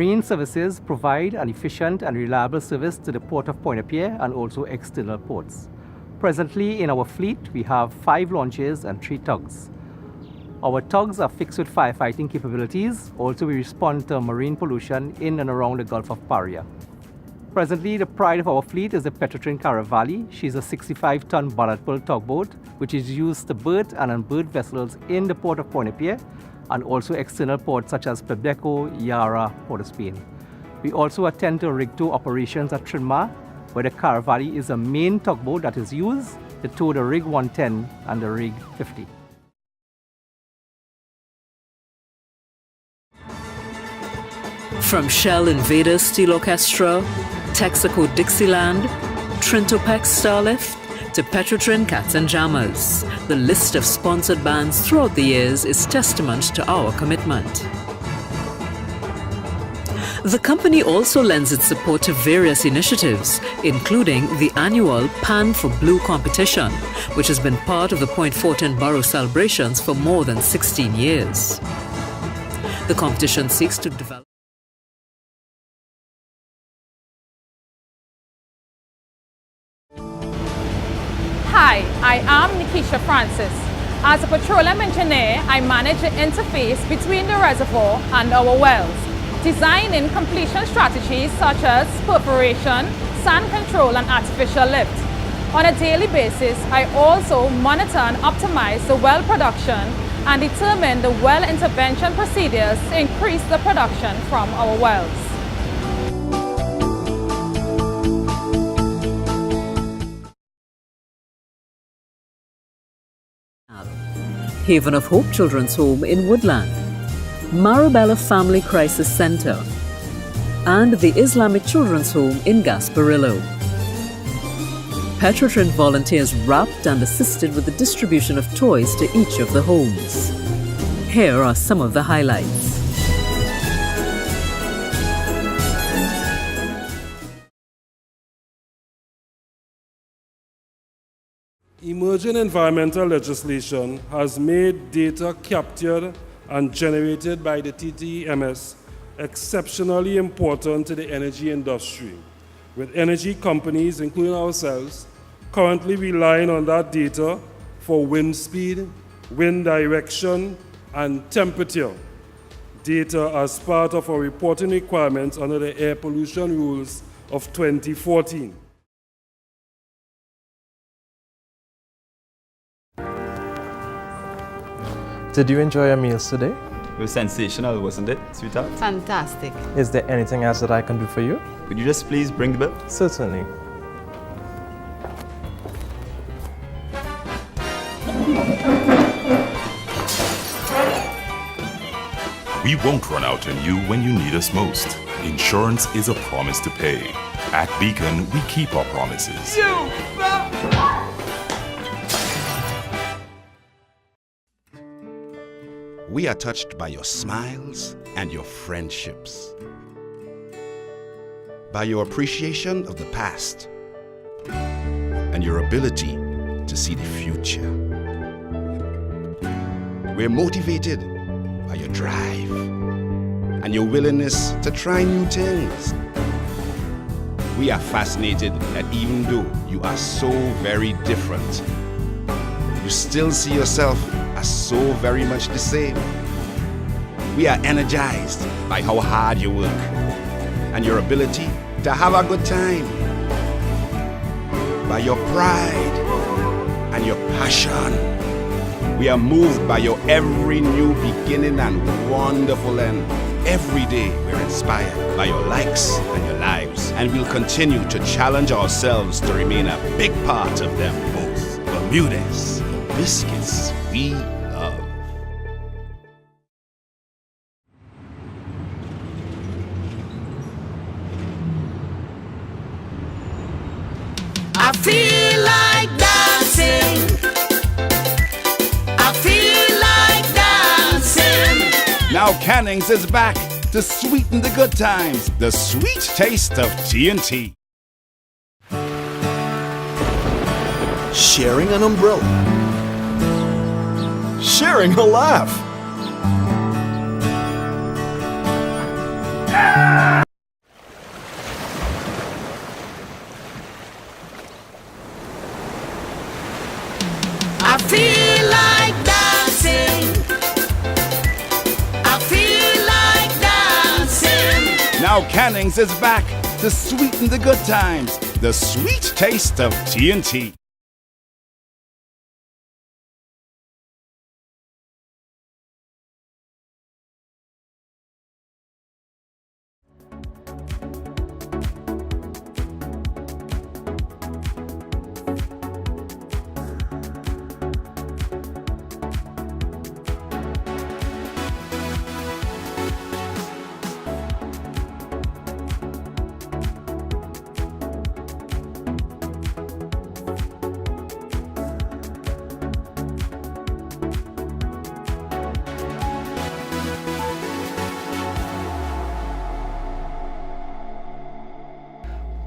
Marine Services provide an efficient and reliable service to the Port of Pointe-à-Pierre and also external ports. Presently in our fleet, we have 5 launches and 3 tugs. Our tugs are fixed with firefighting capabilities. Also, we respond to marine pollution in and around the Gulf of Paria. Presently, the pride of our fleet is the Petrotrin Caravali. She's a 65-ton Ballard Pearl tugboat, which is used to berth and unberth vessels in the Port of Pointe-à-Pierre and also external ports such as Pebleco, Yara, Port of Spain. We also attend to rig tow operations at Trinma, where the Caravali is a main tugboat that is used to tow the Rig 110 and the Rig 50. From Shell Invader Steel Orchestra, Texaco Dixieland, Trintopex Starlift, to Petrotrin Cats and Jammers, the list of sponsored bands throughout the years is testament to our commitment. The company also lends its support to various initiatives, including the annual Pan for Blue competition, which has been part of the Point Fortin Borough celebrations for more than 16 years. The competition seeks to develop Hi, I am Nikisha Francis. As a petroleum engineer, I manage the interface between the reservoir and our wells, designing completion strategies such as perforation, sand control, and artificial lift. On a daily basis, I also monitor and optimize the well production and determine the well intervention procedures to increase the production from our wells. Haven of Hope Children's Home in Woodland, Marabella Family Crisis Center, and the Islamic Children's Home in Gasparillo. Petrotrin volunteers wrapped and assisted with the distribution of toys to each of the homes. Here are some of the highlights. Emerging environmental legislation has made data captured and generated by the TTEMS exceptionally important to the energy industry, with energy companies, including ourselves, currently relying on that data for wind speed, wind direction, and temperature data as part of our reporting requirements under the air pollution rules of 2014. Did you enjoy your meals today? It was sensational, wasn't it, sweetheart? Fantastic. Is there anything else that I can do for you? Could you just please bring the bill? Certainly. We won't run out on you when you need us most. Insurance is a promise to pay. At Beacon, we keep our promises. We are touched by your smiles and your friendships, by your appreciation of the past and your ability to see the future. We're motivated by your drive and your willingness to try new things. We are fascinated that even though you are so very different, you still see yourself as so very much the same. We are energized by how hard you work and your ability to have a good time, by your pride and your passion. We are moved by your every new beginning and wonderful end. Every day we're inspired by your likes and your lives, and we'll continue to challenge ourselves to remain a big part of them both. Bermudez, the biscuits we love. I feel like dancing. I feel like dancing. Now Canning's is back to sweeten the good times. The sweet taste of T&T. Sharing an umbrella. Sharing a laugh. I feel like dancing. I feel like dancing. Now Canning's is back to sweeten the good times. The sweet taste of TNT.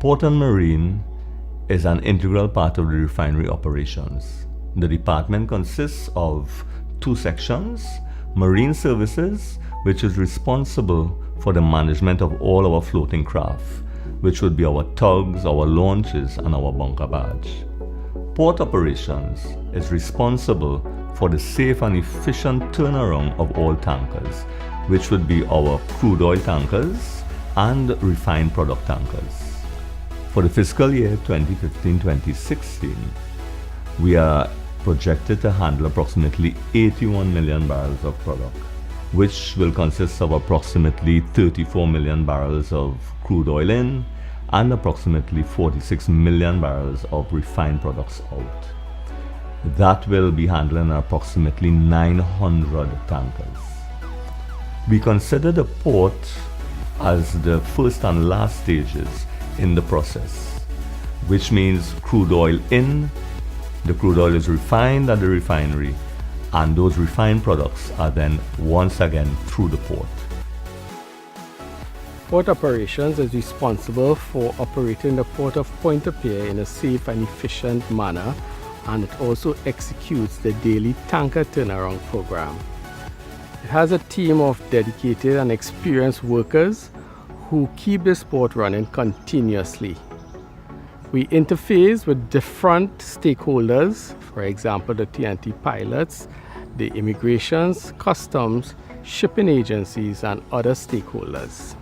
Port and Marine is an integral part of the refinery operations. The department consists of two sections: Marine Services, which is responsible for the management of all our floating craft, which would be our tugs, our launches, and our bunker barge. Port Operations is responsible for the safe and efficient turnaround of all tankers, which would be our crude oil tankers and refined product tankers. For the fiscal year 2015-2016, we are projected to handle approximately 81 million barrels of product, which will consist of approximately 34 million barrels of crude oil in and approximately 46 million barrels of refined products out. That will be handling approximately 900 tankers. We consider the port as the first and last stages in the process, which means crude oil in, the crude oil is refined at the refinery, and those refined products are then once again through the port. Port Operations is responsible for operating the Port of Pointe-à-Pierre in a safe and efficient manner, and it also executes the daily tanker turnaround program. It has a team of dedicated and experienced workers who keep this port running continuously. We interface with different stakeholders, for example the TNT pilots, the immigrations, customs, shipping agencies, and other stakeholders.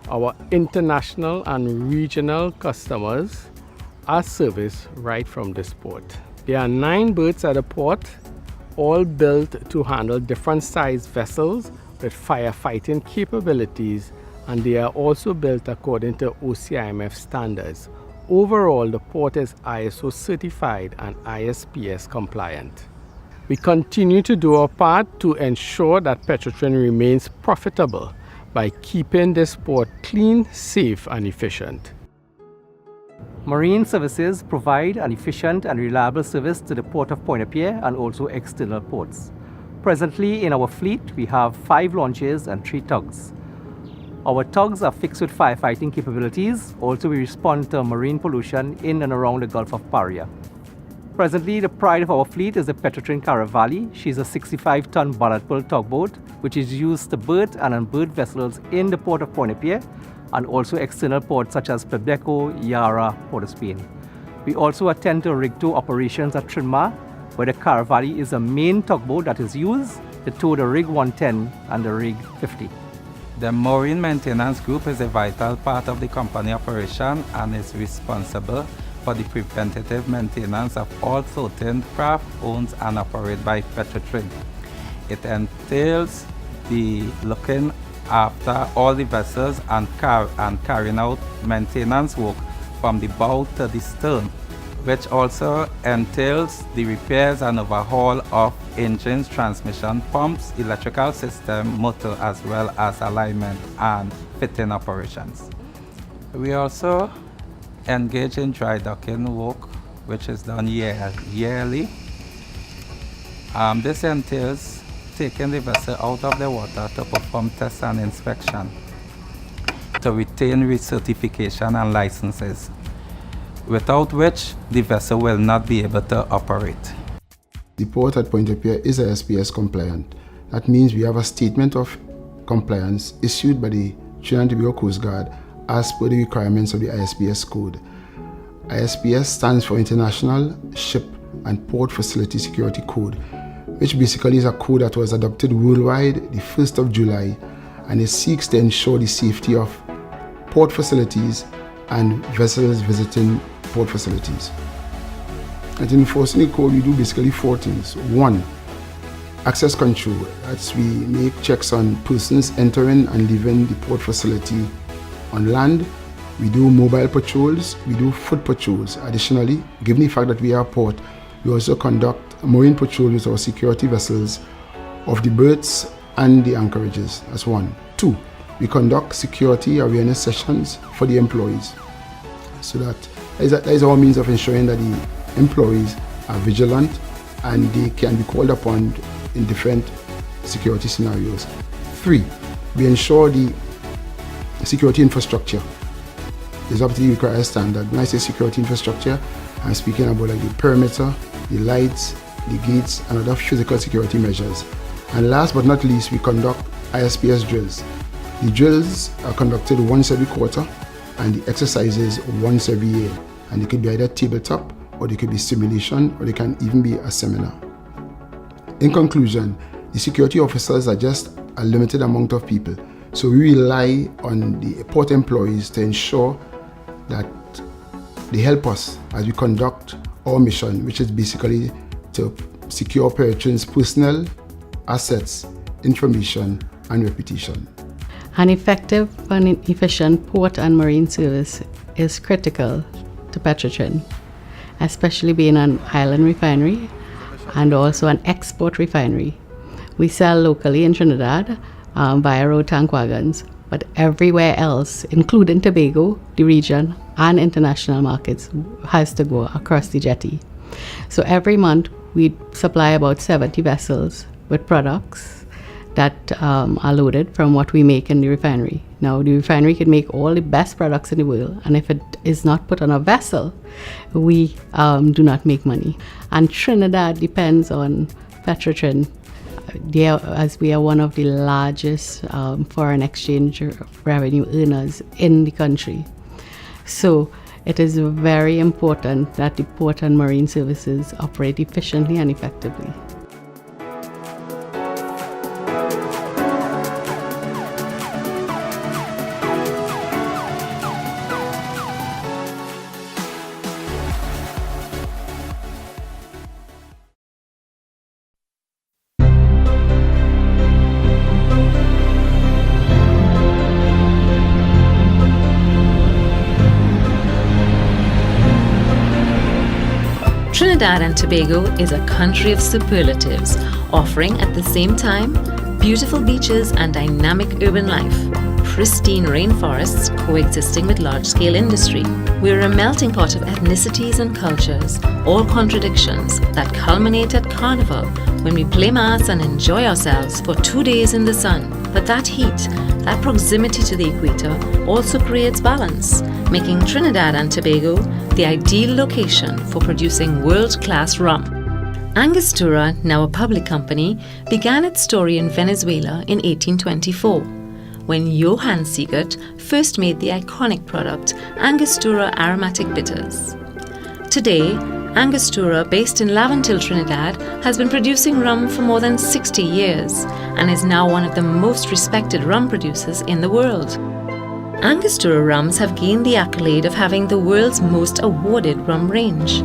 Our international and regional customers are serviced right from this port. There are 9 berths at the port, all built to handle different sized vessels with firefighting capabilities, and they are also built according to OCIMF standards. Overall, the port is ISO certified and ISPS compliant. We continue to do our part to ensure that Petrotrin remains profitable by keeping this port clean, safe, and efficient. Marine Services provide an efficient and reliable service to the Port of Pointe-à-Pierre and also external ports. Presently in our fleet, we have 5 launches and 3 tugs. Our tugs are fixed with firefighting capabilities. Also, we respond to marine pollution in and around the Gulf of Paria. Presently, the pride of our fleet is the Petrotrin Caravali. She's a 65-ton ballast pull tugboat, which is used to berth and unberth vessels in the Port of Pointe-à-Pierre and also external ports such as Pebdeco, Yara, Port-of-Spain. We also attend to rig tow operations at Trinma, where the Caravali is a main tugboat that is used to tow the Rig 110 and the Rig 50. The Marine Maintenance Group is a vital part of the company operation and is responsible for the preventative maintenance of all floating craft owned and operated by Petrotrin. It entails the looking after all the vessels and carrying out maintenance work from the bow to the stern, which also entails the repairs and overhaul of engines, transmission, pumps, electrical system, motor, as well as alignment and fitting operations. We also engage in dry docking work, which is done yearly. This entails taking the vessel out of the water to perform tests and inspection to retain recertification and licenses, without which the vessel will not be able to operate. The port at Pointe-à-Pierre is ISPS compliant. That means we have a statement of compliance issued by the Trinidad and Tobago Coast Guard as per the requirements of the ISPS code. ISPS stands for International Ship and Port Facility Security Code, which basically is a code that was adopted worldwide the 1st of July, and it seeks to ensure the safety of port facilities and vessels visiting port facilities. And in enforcing the code, we do basically 4 things. 1, access control. That's we make checks on persons entering and leaving the port facility on land. We do mobile patrols, we do foot patrols. Additionally, given the fact that we are a port, we also conduct marine patrols with our security vessels of the berths and the anchorages. That's 1. 2, we conduct security awareness sessions for the employees. So that is our means of ensuring that the employees are vigilant and they can be called upon in different security scenarios. 3, we ensure the security infrastructure is up to the required standard. When I say security infrastructure, I'm speaking about like the perimeter, the lights, the gates, and other physical security measures. And last but not least, we conduct ISPS drills. The drills are conducted once every quarter, and the exercises once every year. And they could be either tabletop, or they could be simulation, or they can even be a seminar. In conclusion, the security officers are just a limited amount of people. So we rely on the port employees to ensure that they help us as we conduct our mission, which is basically to secure Peregrines' personnel, assets, information, and reputation. An effective and efficient port and marine service is critical to Petrotrin, especially being an island refinery and also an export refinery. We sell locally in Trinidad via road tank wagons, but everywhere else, including Tobago, the region, and international markets, has to go across the jetty. So every month we supply about 70 vessels with products that are loaded from what we make in the refinery. Now, the refinery can make all the best products in the world, and if it is not put on a vessel, we do not make money. And Trinidad depends on Petrotrin, as we are one of the largest foreign exchange revenue earners in the country. So it is very important that the port and marine services operate efficiently and effectively. Trinidad and Tobago is a country of superlatives, offering at the same time beautiful beaches and dynamic urban life, pristine rainforests coexisting with large-scale industry. We're a melting pot of ethnicities and cultures, all contradictions that culminate at Carnival when we play mass and enjoy ourselves for 2 days in the sun. But that heat, that proximity to the equator also creates balance, making Trinidad and Tobago the ideal location for producing world-class rum. Angostura, now a public company, began its story in Venezuela in 1824, when Johann Siegert first made the iconic product Angostura Aromatic Bitters. Today, Angostura, based in Laventille, Trinidad, has been producing rum for more than 60 years and is now one of the most respected rum producers in the world. Angostura rums have gained the accolade of having the world's most awarded rum range.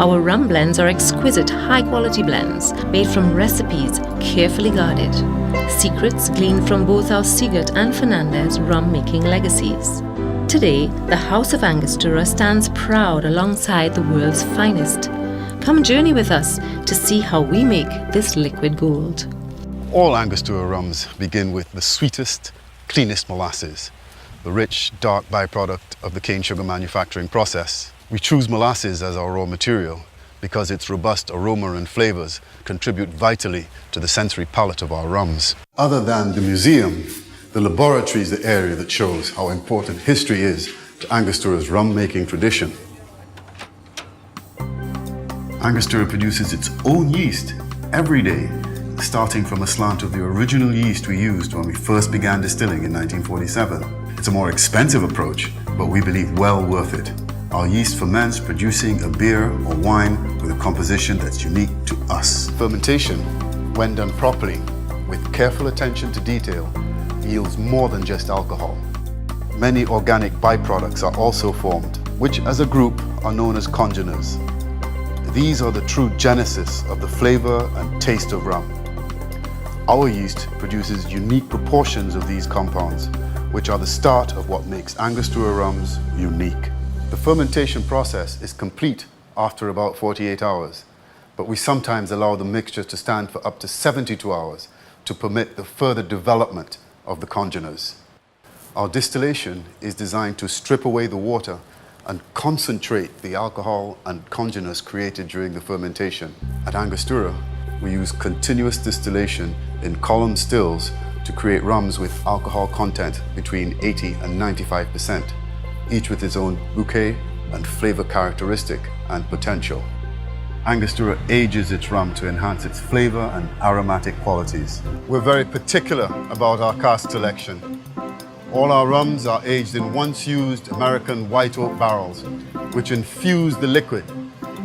Our rum blends are exquisite, high-quality blends made from recipes carefully guarded, secrets gleaned from both our Siegert and Fernandez rum-making legacies. Today, the House of Angostura stands proud alongside the world's finest. Come journey with us to see how we make this liquid gold. All Angostura rums begin with the sweetest, cleanest molasses, the rich, dark byproduct of the cane sugar manufacturing process. We choose molasses as our raw material because its robust aroma and flavors contribute vitally to the sensory palate of our rums. Other than the museum, the laboratory is the area that shows how important history is to Angostura's rum-making tradition. Angostura produces its own yeast every day starting from a slant of the original yeast we used when we first began distilling in 1947. It's a more expensive approach, but we believe well worth it. Our yeast ferments, producing a beer or wine with a composition that's unique to us. Fermentation, when done properly, with careful attention to detail, yields more than just alcohol. Many organic byproducts are also formed, which as a group are known as congeners. These are the true genesis of the flavor and taste of rum. Our yeast produces unique proportions of these compounds, which are the start of what makes Angostura rums unique. The fermentation process is complete after about 48 hours, but we sometimes allow the mixture to stand for up to 72 hours to permit the further development of the congeners. Our distillation is designed to strip away the water and concentrate the alcohol and congeners created during the fermentation. At Angostura, we use continuous distillation in column stills to create rums with alcohol content between 80 and 95%, each with its own bouquet and flavor characteristic and potential. Angostura ages its rum to enhance its flavor and aromatic qualities. We're very particular about our cask selection. All our rums are aged in once-used American white oak barrels, which infuse the liquid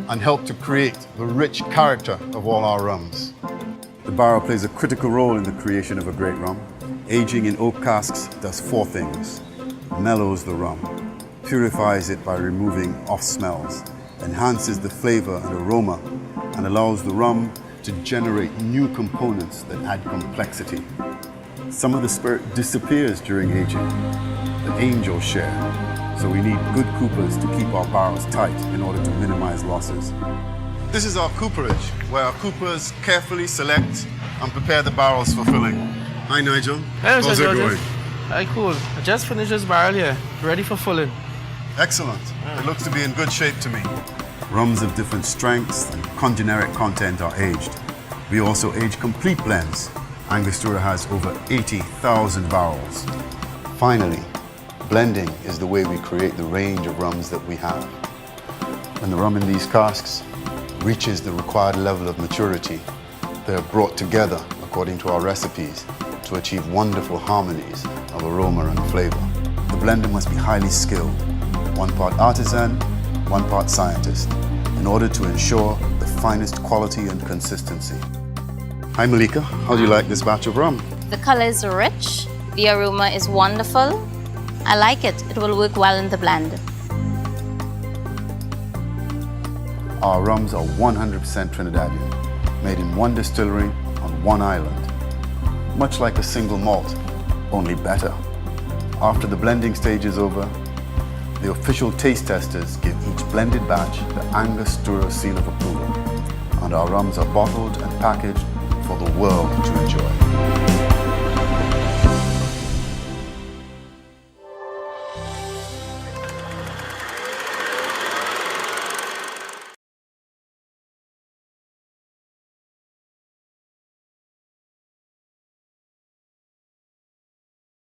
and help to create the rich character of all our rums. The barrel plays a critical role in the creation of a great rum. Aging in oak casks does four things: mellows the rum, purifies it by removing off smells, enhances the flavor and aroma, and allows the rum to generate new components that add complexity. Some of the spirit disappears during aging. The angels share, so we need good coopers to keep our barrels tight in order to minimize losses. This is our cooperage, where our coopers carefully select and prepare the barrels for filling. Hi Nigel, hey, how's it going? Hi, cool. I just finished this barrel here, ready for filling. Excellent. It looks to be in good shape to me. Rums of different strengths and congeneric content are aged. We also age complete blends. Angostura has over 80,000 barrels. Finally, blending is the way we create the range of rums that we have. When the rum in these casks reaches the required level of maturity, they are brought together according to our recipes to achieve wonderful harmonies of aroma and flavor. The blender must be highly skilled, one part artisan, one part scientist, in order to ensure the finest quality and consistency. Hi Malika, how do you like this batch of rum? The color is rich, the aroma is wonderful. I like it, it will work well in the blend. Our rums are 100% Trinidadian, made in one distillery on one island. Much like a single malt, only better. After the blending stage is over, the official taste testers give each blended batch the Angostura seal of approval, and our rums are bottled and packaged for the world to enjoy.